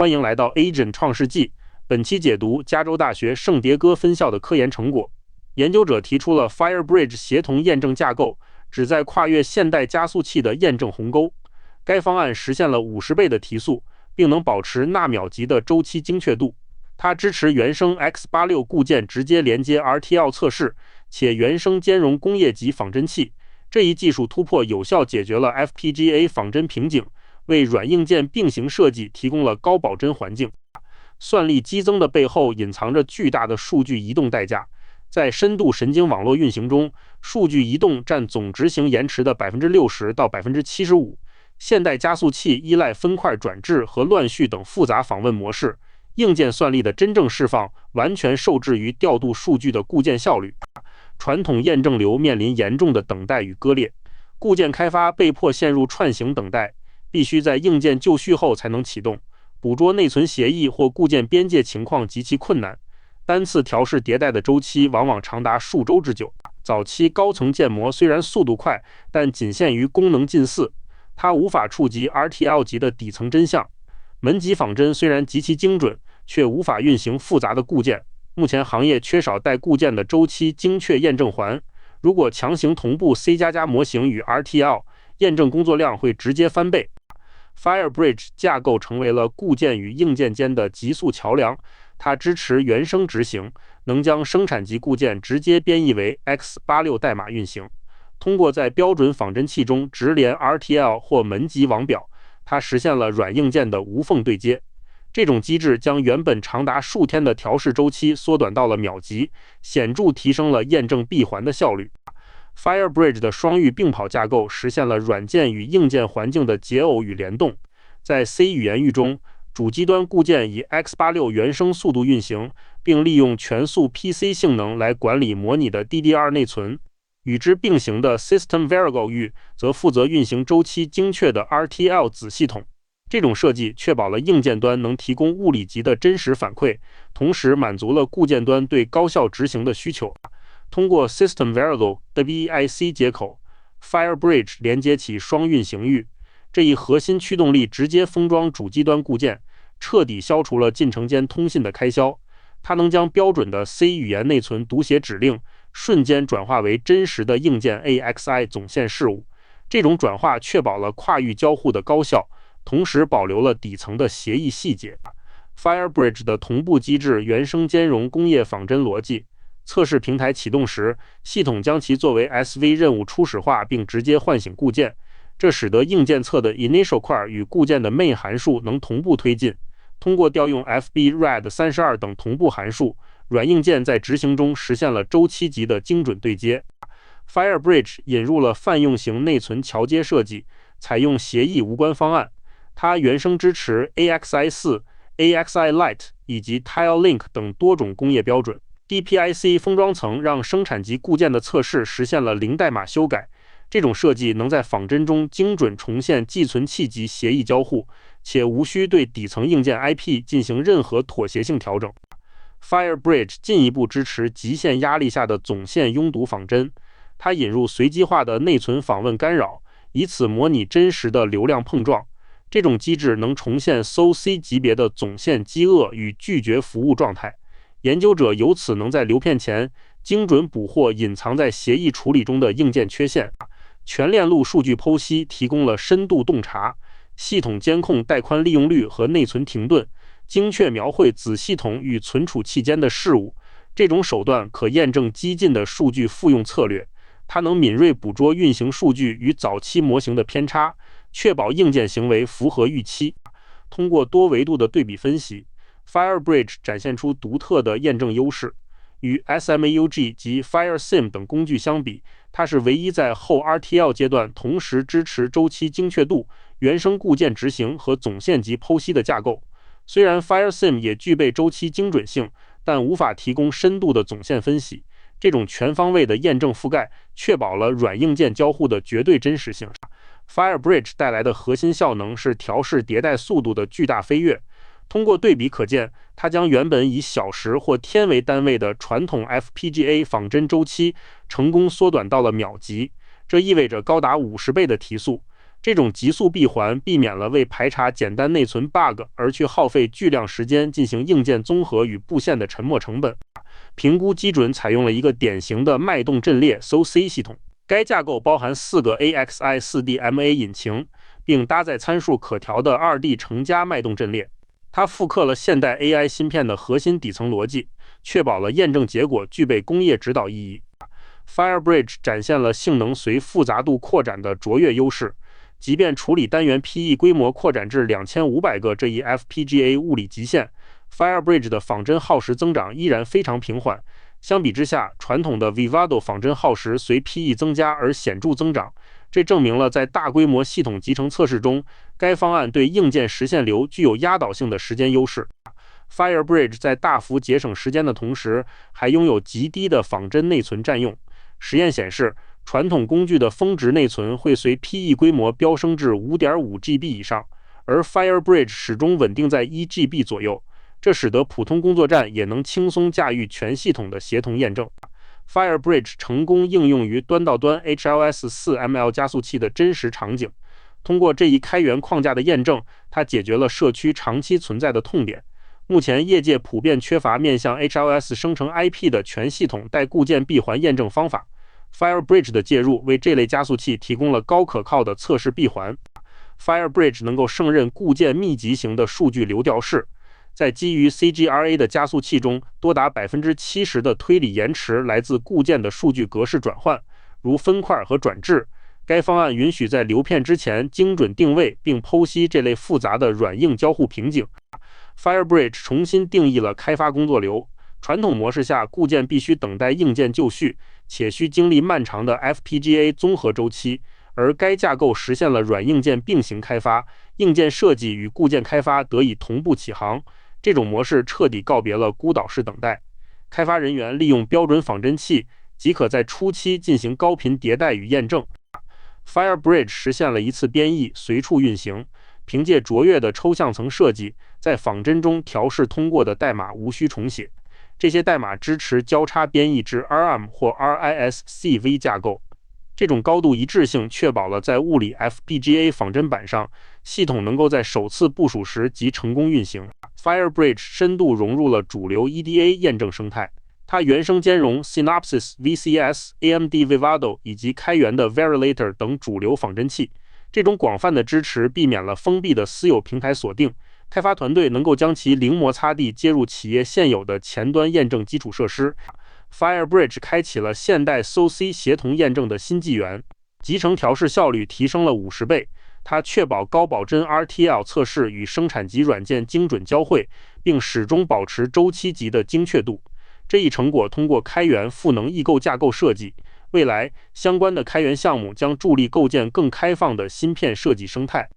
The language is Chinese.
欢迎来到 Agent 创世纪。本期解读加州大学圣迭戈分校的科研成果。研究者提出了 FireBridge 协同验证架构，旨在跨越现代加速器的验证鸿沟。该方案实现了50倍的提速，并能保持纳秒级的周期精确度。它支持原生 X86 固件直接连接 RTL 测试，且原生兼容工业级仿真器。这一技术突破有效解决了 FPGA 仿真瓶颈，为软硬件并行设计提供了高保真环境。算力激增的背后隐藏着巨大的数据移动代价。在深度神经网络运行中，数据移动占总执行延迟的 60%到 75%。现代加速器依赖分块转制和乱序等复杂访问模式，硬件算力的真正释放完全受制于调度数据的固件效率。传统验证流面临严重的等待与割裂，固件开发被迫陷入串行等待，必须在硬件就绪后才能启动。捕捉内存协议或固件边界情况极其困难，单次调试迭代的周期往往长达数周之久。早期高层建模虽然速度快，但仅限于功能近似，它无法触及 RTL 级的底层真相。门级仿真虽然极其精准，却无法运行复杂的固件。目前行业缺少带固件的周期精确验证环，如果强行同步 C++ 模型与 RTL， 验证工作量会直接翻倍。FireBridge 架构成为了固件与硬件间的极速桥梁，它支持原生执行，能将生产级固件直接编译为 X86 代码运行。通过在标准仿真器中直连 RTL 或门级网表，它实现了软硬件的无缝对接。这种机制将原本长达数天的调试周期缩短到了秒级，显著提升了验证闭环的效率。FireBridge 的双域并跑架构实现了软件与硬件环境的解耦与联动。在 C 语言域中，主机端固件以 X86 原生速度运行，并利用全速 PC 性能来管理模拟的 DDR 内存。与之并行的 System Variable 域则负责运行周期精确的 RTL 子系统。这种设计确保了硬件端能提供物理级的真实反馈，同时满足了固件端对高效执行的需求。通过 System Variable 的 WIC 接口 ，FireBridge 连接起双运行域，这一核心驱动力直接封装主机端固件，彻底消除了进程间通信的开销。它能将标准的 C 语言内存读写指令瞬间转化为真实的硬件 AXI 总线事务。这种转化确保了跨域交互的高效，同时保留了底层的协议细节。FireBridge 的同步机制原生兼容工业仿真逻辑。测试平台启动时，系统将其作为 SV 任务初始化并直接唤醒固件，这使得硬件侧的 initial 块与固件的 main 函数能同步推进。通过调用 FB-RAD32 等同步函数，软硬件在执行中实现了周期级的精准对接。FireBridge 引入了泛用型内存桥接设计，采用协议无关方案。它原生支持 AXI4、AXI Lite 以及 TileLink 等多种工业标准。DPIC 封装层让生产级固件的测试实现了零代码修改。这种设计能在仿真中精准重现寄存器级协议交互，且无需对底层硬件 IP 进行任何妥协性调整。FireBridge 进一步支持极限压力下的总线拥堵仿真，它引入随机化的内存访问干扰，以此模拟真实的流量碰撞。这种机制能重现 SoC 级别的总线饥饿与拒绝服务状态。研究者由此能在流片前精准捕获隐藏在协议处理中的硬件缺陷。全链路数据剖析提供了深度洞察，系统监控带宽利用率和内存停顿，精确描绘子系统与存储器间的事物。这种手段可验证激进的数据复用策略，它能敏锐捕捉运行数据与早期模型的偏差，确保硬件行为符合预期。通过多维度的对比分析， FireBridge 展现出独特的验证优势。与 SMAUG 及 FireSim 等工具相比，它是唯一在后 RTL 阶段同时支持周期精确度、原生固件执行和总线级剖析的架构。虽然 FireSim 也具备周期精准性，但无法提供深度的总线分析。这种全方位的验证覆盖确保了软硬件交互的绝对真实性。FireBridge 带来的核心效能是调试迭代速度的巨大飞跃。通过对比可见，它将原本以小时或天为单位的传统 FPGA 仿真周期成功缩短到了秒级，这意味着高达50倍的提速。这种极速闭环避免了为排查简单内存 bug 而去耗费巨量时间进行硬件综合与布线的沉没成本。评估基准采用了一个典型的脉动阵列 SoC 系统，该架构包含4个 AXI 4D-MA 引擎，并搭载参数可调的 2D 乘加脉动阵列。它复刻了现代 AI 芯片的核心底层逻辑，确保了验证结果具备工业指导意义。FireBridge 展现了性能随复杂度扩展的卓越优势，即便处理单元 PE 规模扩展至2500个这一 FPGA 物理极限， FireBridge 的仿真耗时增长依然非常平缓。相比之下，传统的 Vivado 仿真耗时随 PE 增加而显著增长，这证明了在大规模系统集成测试中，该方案对硬件实现流具有压倒性的时间优势。FireBridge 在大幅节省时间的同时，还拥有极低的仿真内存占用。实验显示，传统工具的峰值内存会随 PE 规模飙升至 5.5GB 以上，而 FireBridge 始终稳定在 1GB 左右，这使得普通工作站也能轻松驾驭全系统的协同验证。FireBridge 成功应用于端到端 HLS4ML 加速器的真实场景。通过这一开源框架的验证，它解决了社区长期存在的痛点。目前业界普遍缺乏面向 HLS 生成 IP 的全系统带固件闭环验证方法。FireBridge 的介入为这类加速器提供了高可靠的测试闭环。FireBridge 能够胜任固件密集型的数据流调式，在基于 CGRA 的加速器中，多达 70% 的推理延迟来自固件的数据格式转换，如分块和转置。该方案允许在流片之前精准定位并剖析这类复杂的软硬交互瓶颈。FireBridge 重新定义了开发工作流。传统模式下，固件必须等待硬件就绪，且需经历漫长的 FPGA 综合周期，而该架构实现了软硬件并行开发，硬件设计与固件开发得以同步起航。这种模式彻底告别了孤岛式等待。开发人员利用标准仿真器，即可在初期进行高频迭代与验证。FireBridge 实现了一次编译随处运行，凭借卓越的抽象层设计，在仿真中调试通过的代码无需重写。这些代码支持交叉编译至 ARM 或 RISC-V 架构。这种高度一致性确保了在物理 FPGA 仿真板上，系统能够在首次部署时即成功运行。FireBridge 深度融入了主流 EDA 验证生态，它原生兼容 Synopsys、VCS、AMD Vivado 以及开源的 Verilator 等主流仿真器。这种广泛的支持避免了封闭的私有平台锁定，开发团队能够将其零摩擦地接入企业现有的前端验证基础设施。FireBridge 开启了现代 SoC 协同验证的新纪元，集成调试效率提升了50倍。它确保高保真 RTL 测试与生产级软件精准交汇，并始终保持周期级的精确度。这一成果通过开源赋能异构架构设计，未来相关的开源项目将助力构建更开放的芯片设计生态。